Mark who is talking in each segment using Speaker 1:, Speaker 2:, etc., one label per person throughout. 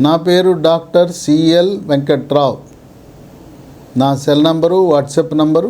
Speaker 1: నా పేరు doctor CL Venkatrao. నా సెల్ నంబరు, వాట్సాప్ నంబరు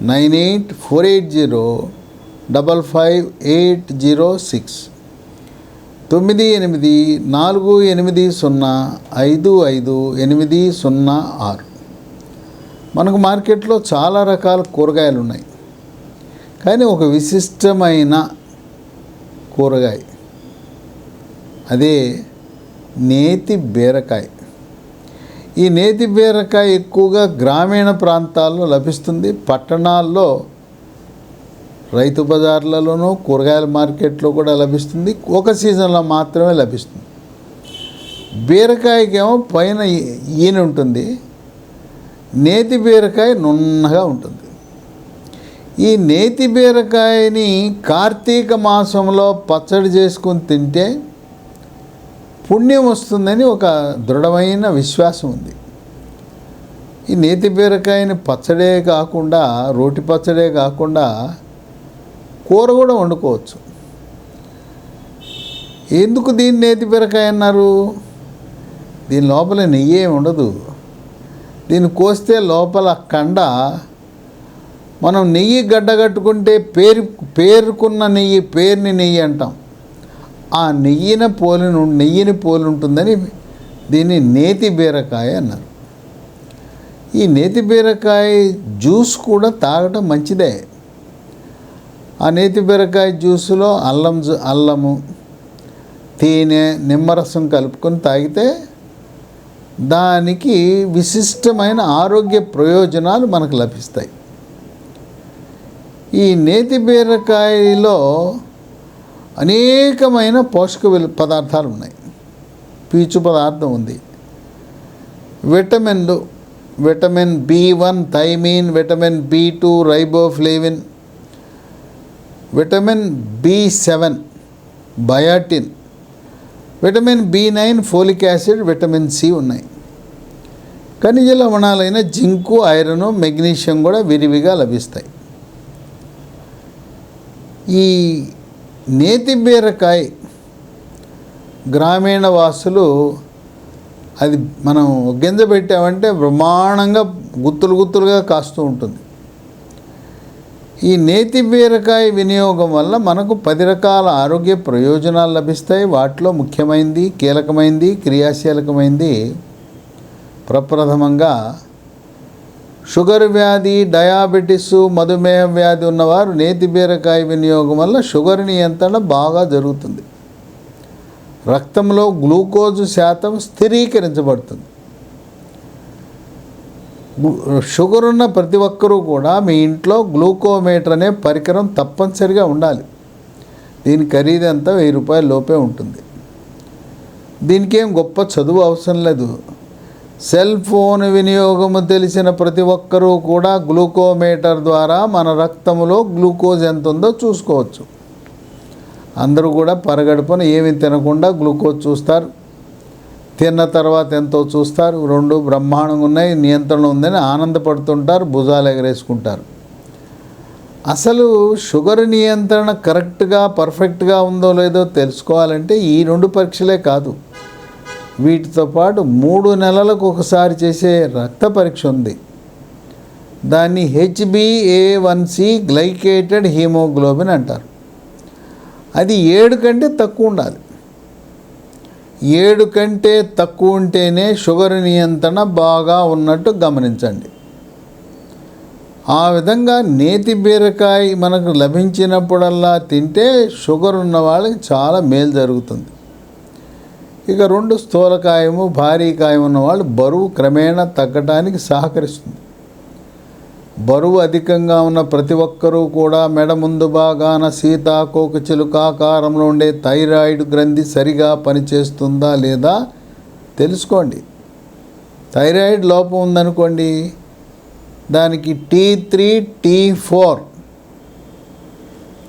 Speaker 1: 9848055806 9848055806. మనకు మార్కెట్లో చాలా రకాల కూరగాయలు ఉన్నాయి, కానీ ఒక విశిష్టమైన కూరగాయ అదే నేతి బీరకాయ. ఈ నేతి బీరకాయ ఎక్కువగా గ్రామీణ ప్రాంతాల్లో లభిస్తుంది. పట్టణాల్లో రైతు బజార్లలోనూ కూరగాయల మార్కెట్లో కూడా లభిస్తుంది. ఒక సీజన్లో మాత్రమే లభిస్తుంది. బీరకాయకేమో పైన ఈన ఉంటుంది, నేతి బీరకాయ నున్నగా ఉంటుంది. ఈ నేతి బీరకాయని కార్తీక మాసంలో పచ్చడి చేసుకుని తింటే పుణ్యం వస్తుందని ఒక దృఢమైన విశ్వాసం ఉంది. ఈ నేతి బీరకాయని పచ్చడే కాకుండా, రోటి పచ్చడే కాకుండా కూర కూడా వండుకోవచ్చు. ఎందుకు దీన్ని నేతి బీరకాయ అన్నారు? దీని లోపల నెయ్యి ఏమి ఉండదు. దీన్ని కోస్తే లోపల కండ, మనం నెయ్యి గడ్డగట్టుకుంటే పేరుకున్న నెయ్యి, పేరుని నెయ్యి అంటాం. ఆ నెయ్యిని పోలి ఉంటుందని దీన్ని నేతి బీరకాయ అన్నారు. ఈ నేతి బీరకాయ జ్యూస్ కూడా తాగటం మంచిదే. ఆ నేతి బీరకాయ జ్యూసులో అల్లము, తేనె, నిమ్మరసం కలుపుకొని తాగితే దానికి విశిష్టమైన ఆరోగ్య ప్రయోజనాలు మనకు లభిస్తాయి. ఈ నేతి బీరకాయలో అనేకమైన పోషక పదార్థాలు ఉన్నాయి. పీచు పదార్థం ఉంది, విటమిన్లు, vitamin B1 thiamine, vitamin B2 riboflavin, vitamin B7 biotin, vitamin B9 folic acid, vitamin C ఉన్నాయి. ఖనిజ లవణాలైన జింకు, ఐరన్, మెగ్నీషియం కూడా విరివిగా లభిస్తాయి. ఈ నేతి బీరకాయ గ్రామీణ వాసులు అది మనం గింజ పెట్టామంటే బ్రహ్మాండంగా గుత్తులుగా కాస్తూ ఉంటుంది. ఈ నేతి బీరకాయ వినియోగం వల్ల మనకు 10 రకాల ఆరోగ్య ప్రయోజనాలు లభిస్తాయి. వాటిలో ముఖ్యమైనది, కీలకమైనది, క్రియాశీలకమైనది ప్రప్రథమంగా షుగర్ వ్యాధి, డయాబెటిస్, మధుమేహ వ్యాధి ఉన్నవారు నేతి బీరకాయ వినియోగం వల్ల షుగర్ నియంత్రణ బాగా జరుగుతుంది. రక్తంలో గ్లూకోజు శాతం స్థిరీకరించబడుతుంది. షుగర్ ఉన్న ప్రతి ఒక్కరూ కూడా మీ ఇంట్లో గ్లూకోమీటర్ అనే పరికరం తప్పనిసరిగా ఉండాలి. దీని ఖరీదు ఎంత? 1000 రూపాయల లోపే ఉంటుంది. దీనికి ఏం గొప్ప చదువు అవసరం లేదు. సెల్ ఫోన్ వినియోగము తెలిసిన ప్రతి ఒక్కరూ కూడా గ్లూకోమీటర్ ద్వారా మన రక్తంలో గ్లూకోజ్ ఎంత ఉందో చూసుకోవచ్చు. అందరూ కూడా పరగడుపున ఏమి తినకుండా గ్లూకోజ్ చూస్తారు, తిన్న తర్వాత ఎంతో చూస్తారు. 2 బ్రహ్మాండంగా ఉన్నాయి, నియంత్రణ ఉందని ఆనందపడుతుంటారు, భుజాలు ఎగరేసుకుంటారు. అసలు షుగర్ నియంత్రణ కరెక్ట్గా, పర్ఫెక్ట్గా ఉందో లేదో తెలుసుకోవాలంటే ఈ 2 పరీక్షలే కాదు, వీటితో పాటు 3 నెలలకు ఒకసారి చేసే రక్త పరీక్ష ఉంది. దాన్ని HbA1c గ్లైకేటెడ్ హీమోగ్లోబిన్ అంటారు. అది 7 కంటే తక్కువ ఉండాలి. 7 కంటే తక్కువ ఉంటేనే షుగర్ నియంత్రణ బాగా ఉన్నట్టు గమనించండి. ఆ విధంగా నేతి బీరకాయ మనకు లభించినప్పుడల్లా తింటే షుగర్ ఉన్న వాళ్ళకి చాలా మేలు జరుగుతుంది. ఇక 2 స్థూలకాయము, భారీ కాయం ఉన్నవాళ్ళు బరువు క్రమేణా తగ్గడానికి సహకరిస్తుంది. బరువు అధికంగా ఉన్న ప్రతి ఒక్కరూ కూడా మెడ ముందు భాగాన సీతాకోక చిలుక ఆకారంలో ఉండే థైరాయిడ్ గ్రంథి సరిగా పనిచేస్తుందా లేదా తెలుసుకోండి. థైరాయిడ్ లోపం ఉందనుకోండి, దానికి T3, T4,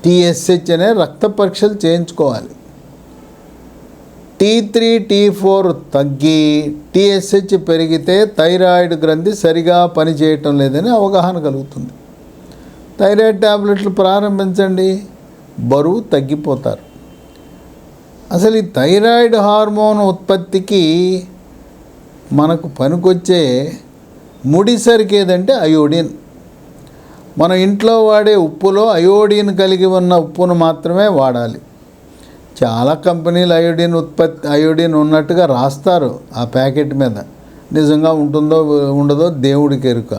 Speaker 1: TSH అనే రక్త పరీక్షలు చేయించుకోవాలి. T3, T4 తగ్గి TSH పెరిగితే థైరాయిడ్ గ్రంథి సరిగా పనిచేయటం లేదని అవగాహన కలుగుతుంది. థైరాయిడ్ ట్యాబ్లెట్లు ప్రారంభించండి, బరువు తగ్గిపోతారు. అసలు ఈ థైరాయిడ్ హార్మోన్ ఉత్పత్తికి మనకు పనికొచ్చే ముడిసరికి ఏదంటే అయోడిన్. మనం ఇంట్లో వాడే ఉప్పులో అయోడిన్ కలిగి ఉన్న ఉప్పును మాత్రమే వాడాలి. చాలా కంపెనీలు అయోడిన్ ఉన్నట్టుగా రాస్తారు ఆ ప్యాకెట్ మీద. నిజంగా ఉంటుందో ఉండదో దేవుడికి ఎరుక.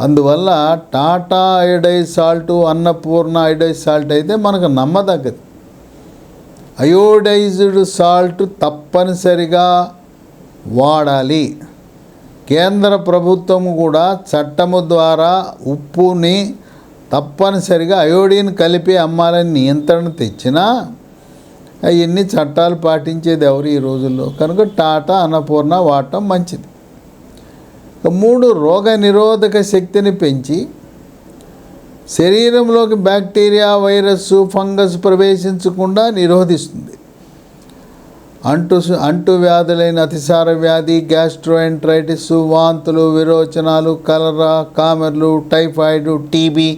Speaker 1: అందువల్ల Tata iodised salt, Annapurna iodised salt అయితే మనకు నమ్మదగ్గది. అయోడైజ్డ్ సాల్ట్ తప్పనిసరిగా వాడాలి. కేంద్ర ప్రభుత్వం కూడా చట్టము ద్వారా ఉప్పుని తప్పనిసరిగా అయోడిన్ కలిపి అమ్మాలని నియంత్రణ తెచ్చినా అవన్నీ చట్టాలు పాటించేది ఎవరు ఈ రోజుల్లో? కనుక టాటా, అన్నపూర్ణ వాడటం మంచిది. 3, రోగ నిరోధక శక్తిని పెంచి శరీరంలోకి బ్యాక్టీరియా, వైరస్, ఫంగస్ ప్రవేశించకుండా నిరోధిస్తుంది. అంటు వ్యాధులైన అతిసార వ్యాధి, గ్యాస్ట్రోఎంట్రైటిస్, వాంతులు, విరోచనాలు, కలరా, కామెర్లు, టైఫాయిడ్, టీబీ,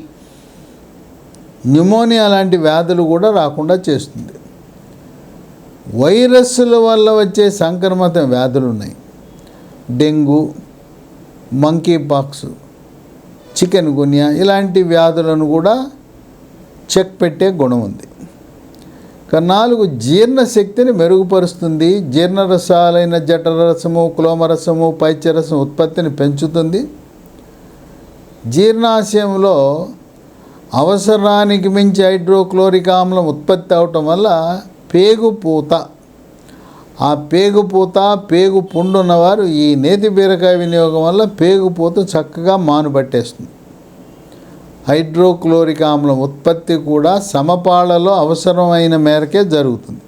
Speaker 1: న్యూమోనియా లాంటి వ్యాధులు కూడా రాకుండా చేస్తుంది. వైరస్ల వల్ల వచ్చే సంక్రమిత వ్యాధులు ఉన్నాయి. డెంగ్యూ, మంకీ పాక్స్, చికెన్ గున్యా ఇలాంటి వ్యాధులను కూడా చెక్ పెట్టే గుణం ఉంది. 4, జీర్ణశక్తిని మెరుగుపరుస్తుంది. జీర్ణరసాలైన జఠరరసము, క్లోమరసము, పైత్యరసం ఉత్పత్తిని పెంచుతుంది. జీర్ణాశయంలో అవసరానికి మించి హైడ్రోక్లోరిక్ ఆమ్లం ఉత్పత్తి అవటం వల్ల పేగుపూత, పేగు పుండు ఉన్నవారు ఈ నేతి బీరకాయ వినియోగం వల్ల పేగుపూత చక్కగా మానుపట్టేస్తుంది. హైడ్రోక్లోరిక్ ఆమ్లం ఉత్పత్తి కూడా సమపాళ్లలో అవసరమైన మేరకే జరుగుతుంది.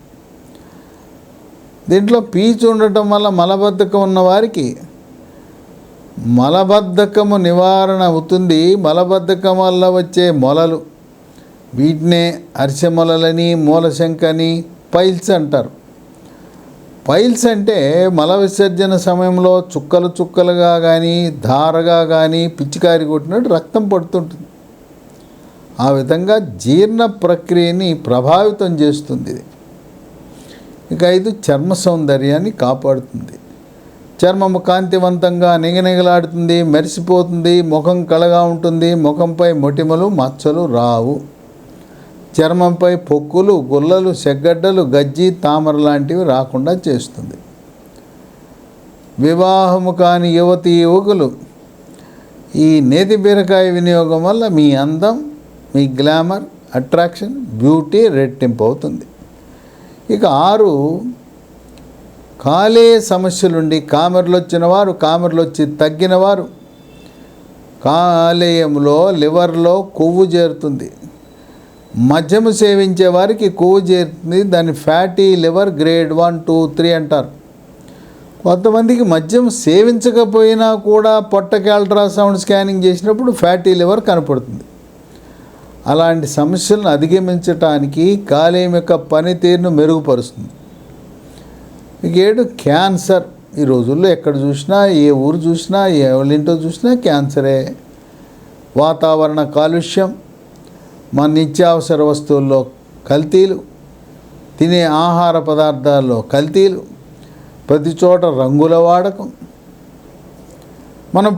Speaker 1: దీంట్లో పీచు ఉండటం వల్ల మలబద్ధకం ఉన్నవారికి మలబద్ధకము నివారణ అవుతుంది. మలబద్ధకం వల్ల వచ్చే మొలలు, వీటినే అరిసె మొలలని, మూలశంకని, పైల్స్ అంటారు. పైల్స్ అంటే మల విసర్జన సమయంలో చుక్కలుగా కానీ, ధారగా కానీ పిచికారి కొట్టినట్టు రక్తం పడుతుంటుంది. ఆ విధంగా జీర్ణ ప్రక్రియని ప్రభావితం చేస్తుంది. ఇక 5, చర్మ సౌందర్యాన్ని కాపాడుతుంది. చర్మము కాంతివంతంగా నిగనిగలాడుతుంది, మెరిసిపోతుంది, ముఖం కళగా ఉంటుంది. ముఖంపై మొటిమలు, మచ్చలు రావు. చర్మంపై పొక్కులు, గుల్లలు, సెగ్గడ్డలు, గజ్జి, తామర లాంటివి రాకుండా చేస్తుంది. వివాహము కాని యువకులు ఈ నేతి బీరకాయ వినియోగం వల్ల మీ అందం, మీ గ్లామర్, అట్రాక్షన్, బ్యూటీ రెట్టింపు అవుతుంది. ఇక 6, కాలేయ సమస్యలుండి కామెర్లు వచ్చిన వారు, కామెర్లు వచ్చి తగ్గిన వారు, కాలేయంలో, లివర్లో కొవ్వు చేరుతుంది. మద్యము సేవించే వారికి కొవ్వు చేరుతుంది. దాన్ని ఫ్యాటీ లివర్ గ్రేడ్ 1, 2, 3 అంటారు. కొంతమందికి మద్యం సేవించకపోయినా కూడా పొట్టకి అల్ట్రాసౌండ్ స్కానింగ్ చేసినప్పుడు ఫ్యాటీ లివర్ కనపడుతుంది. అలాంటి సమస్యలను అధిగమించటానికి కాలేయం యొక్క పనితీరును మెరుగుపరుస్తుంది. 7, క్యాన్సర్. ఈ రోజుల్లో ఎక్కడ చూసినా, ఏ ఊరు చూసినా, ఎవరింటో చూసినా క్యాన్సరే. వాతావరణ కాలుష్యం, మన నిత్యావసర వస్తువుల్లో కల్తీలు, తినే ఆహార పదార్థాల్లో కల్తీలు, ప్రతి చోట రంగుల వాడకం, మనం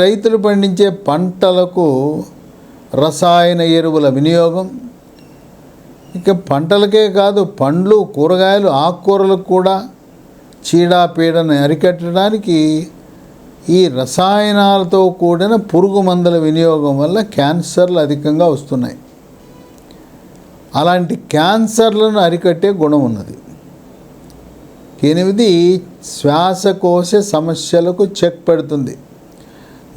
Speaker 1: రైతులు పండించే పంటలకు రసాయన ఎరువుల వినియోగం, ఇక పంటలకే కాదు పండ్లు, కూరగాయలు, ఆకుకూరలకు కూడా చీడపీడను అరికట్టడానికి ఈ రసాయనాలతో కూడిన పురుగు మందుల వినియోగం వల్ల క్యాన్సర్లు అధికంగా వస్తున్నాయి. అలాంటి క్యాన్సర్లను అరికట్టే గుణం ఉన్నది. 8, శ్వాసకోశ సమస్యలకు చెక్ పెడుతుంది.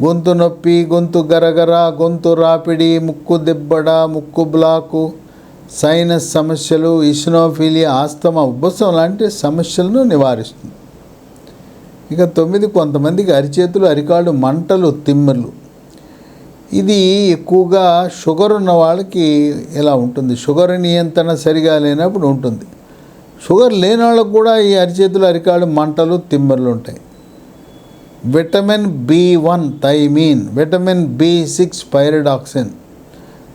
Speaker 1: గొంతు నొప్పి, గొంతు గరగర, గొంతు రాపిడి, ముక్కు దిబ్బడ, ముక్కు బ్లాకు, సైనస్ సమస్యలు, ఇసినోఫీలియా, ఆస్తమా, ఉబ్బసం లాంటి సమస్యలను నివారిస్తుంది. ఇక 9, కొంతమందికి అరిచేతులు, అరికాళ్ళు మంటలు, తిమ్మిర్లు. ఇది ఎక్కువగా షుగర్ ఉన్న వాళ్ళకి ఇలా ఉంటుంది. షుగర్ నియంత్రణ సరిగా లేనప్పుడు ఉంటుంది. షుగర్ లేని వాళ్ళకు కూడా ఈ అరిచేతులు, అరికాళ్ళు మంటలు, తిమ్మిర్లు ఉంటాయి. Vitamin B1 thiamine, vitamin B6 pyridoxine,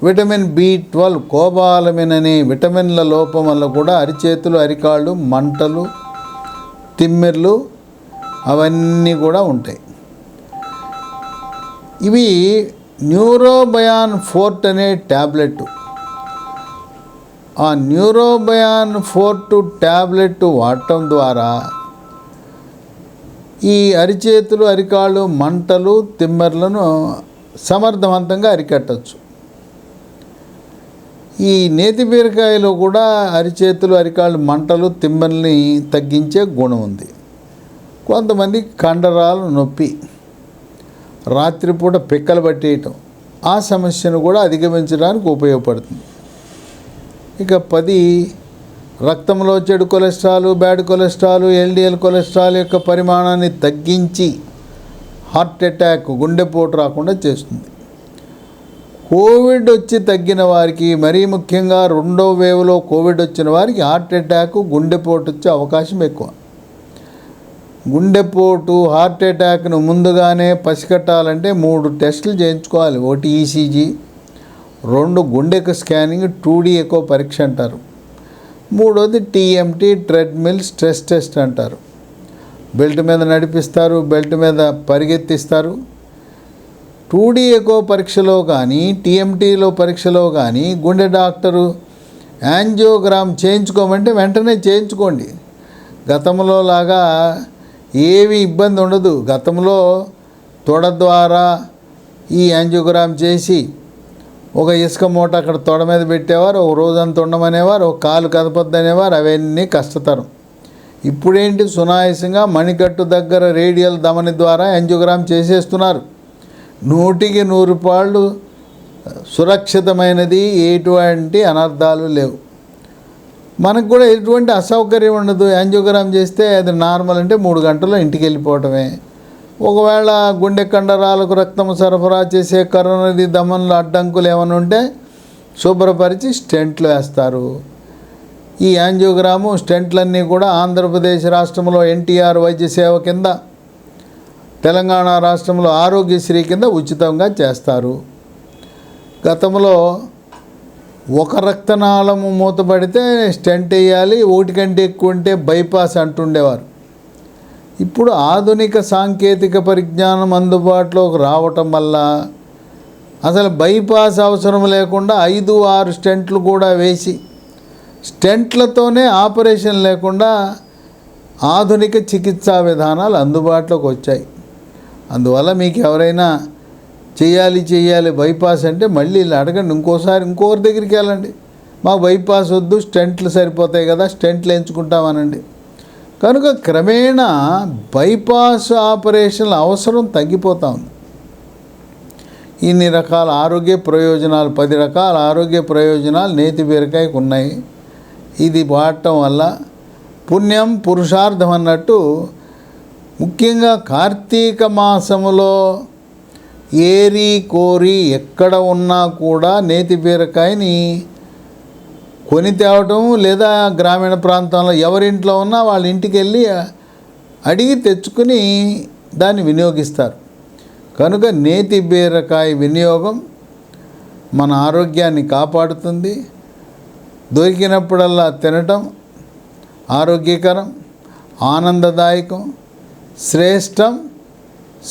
Speaker 1: vitamin B12 cobalamin అనే విటమిన్ల లోపం వల్ల కూడా అరిచేతులు అరికాళ్ళు మంటలు తిమ్మిర్లు అవన్నీ కూడా ఉంటాయి. ఇవి న్యూరోబయాన్ ఫోర్ట్ అనే ట్యాబ్లెట్. ఆ న్యూరోబయాన్ ఫోర్ట్ ట్యాబ్లెట్ వాడటం ద్వారా ఈ అరిచేతులు అరికాళ్ళు మంటలు తిమ్మెర్లను సమర్థవంతంగా అరికట్టచ్చు. ఈ నేతి బీరకాయలో కూడా అరిచేతులు అరికాళ్ళు మంటలు తిమ్మెల్ని తగ్గించే గుణం ఉంది. కొంతమంది కండరాలు నొప్పి, రాత్రిపూట పిక్కలు పట్టేయటం, ఆ సమస్యను కూడా అధిగమించడానికి ఉపయోగపడుతుంది. ఇక 10 రక్తంలో చెడు cholesterol, bad cholesterol, LDL cholesterol యొక్క పరిమాణాన్ని తగ్గించి హార్ట్ అటాక్, గుండెపోటు రాకుండా చేస్తుంది. కోవిడ్ వచ్చి తగ్గిన వారికి, మరీ ముఖ్యంగా 2వ వేవ్లో కోవిడ్ వచ్చిన వారికి హార్ట్ అటాక్, గుండెపోటు వచ్చే అవకాశం ఎక్కువ. గుండెపోటు, హార్ట్ అటాక్ను ముందుగానే పసిగట్టాలంటే 3 టెస్టులు చేయించుకోవాలి. 1 ECG, 2 గుండెకు స్కానింగ్ 2D ఎకో పరీక్ష అంటారు, 3వది TMT ట్రెడ్మిల్ స్ట్రెస్ టెస్ట్ అంటారు. బెల్ట్ మీద నడిపిస్తారు, బెల్ట్ మీద పరిగెత్తిస్తారు. 2D ఎకో పరీక్షలో కానీ TMTలో పరీక్షలో కానీ గుండె డాక్టరు యాంజియోగ్రామ్ చేయించుకోమంటే వెంటనే చేయించుకోండి. గతంలో లాగా ఏవి ఇబ్బంది ఉండదు. గతంలో తొడ ద్వారా ఈ యాంజియోగ్రామ్ చేసి ఒక ఇసుక మూట అక్కడ తొడ మీద పెట్టేవారు, ఒక రోజంతా ఉండమనేవారు, ఒక కాలు కదపొద్దు అనేవారు. అవన్నీ కష్టతరం. ఇప్పుడేంటి, సునాయాసంగా మణికట్టు దగ్గర రేడియల్ ధమని ద్వారా యాంజియోగ్రామ్ చేసేస్తున్నారు. 100కి 100 పాళ్ళు సురక్షితమైనది, ఎటువంటి అనర్థాలు లేవు. మనకు కూడా ఎటువంటి అసౌకర్యం ఉండదు. యాంజియోగ్రామ్ చేస్తే అది నార్మల్ అంటే 3 గంటల్లో ఇంటికి వెళ్ళిపోవటమే. ఒకవేళ గుండె కండరాలకు రక్తం సరఫరా చేసే కరోనరీ ధమనుల అడ్డంకులు ఏమైనా ఉంటే శుభ్రపరిచి స్టెంట్లు వేస్తారు. ఈ యాంజియోగ్రాము స్టెంట్లన్నీ కూడా ఆంధ్రప్రదేశ్ రాష్ట్రంలో NTR వైద్య సేవ కింద, తెలంగాణ రాష్ట్రంలో ఆరోగ్యశ్రీ కింద ఉచితంగా చేస్తారు. గతంలో ఒక రక్తనాళము మూతపడితే స్టెంట్ వేయాలి, 1 కంటే ఎక్కువ ఉంటే బైపాస్ అంటుండేవారు. ఇప్పుడు ఆధునిక సాంకేతిక పరిజ్ఞానం అందుబాటులోకి రావటం వల్ల అసలు బైపాస్ అవసరం లేకుండా 5-6 స్టెంట్లు కూడా వేసి, స్టెంట్లతోనే ఆపరేషన్ లేకుండా ఆధునిక చికిత్సా విధానాలు అందుబాటులోకి వచ్చాయి. అందువల్ల మీకు ఎవరైనా చేయాలి బైపాస్ అంటే మళ్ళీ ఇలా అడగండి, ఇంకొకరి దగ్గరికి వెళ్ళండి. మాకు బైపాస్ వద్దు, స్టెంట్లు సరిపోతాయి కదా, స్టెంట్లు ఎంచుకుంటామనండి. కనుక క్రమేణా బైపాస్ ఆపరేషన్ల అవసరం తగ్గిపోతూ ఉంది. ఇన్ని రకాల ఆరోగ్య ప్రయోజనాలు, 10 రకాల ఆరోగ్య ప్రయోజనాలు నేతి బీరకాయకు ఉన్నాయి. ఇది వాడటం వల్ల పుణ్యం పురుషార్థం అన్నట్టు, ముఖ్యంగా కార్తీక మాసములో ఏరి కోరి ఎక్కడ ఉన్నా కూడా నేతి బీరకాయని కొని తేవటం, లేదా గ్రామీణ ప్రాంతంలో ఎవరింట్లో ఉన్నా వాళ్ళ ఇంటికి వెళ్ళి అడిగి తెచ్చుకుని దాన్ని వినియోగిస్తారు. కనుక నేతి బీరకాయ వినియోగం మన ఆరోగ్యాన్ని కాపాడుతుంది. దొరికినప్పుడల్లా తినటం ఆరోగ్యకరం, ఆనందదాయకం, శ్రేష్టం,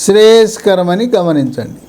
Speaker 1: శ్రేయస్కరమని గమనించండి.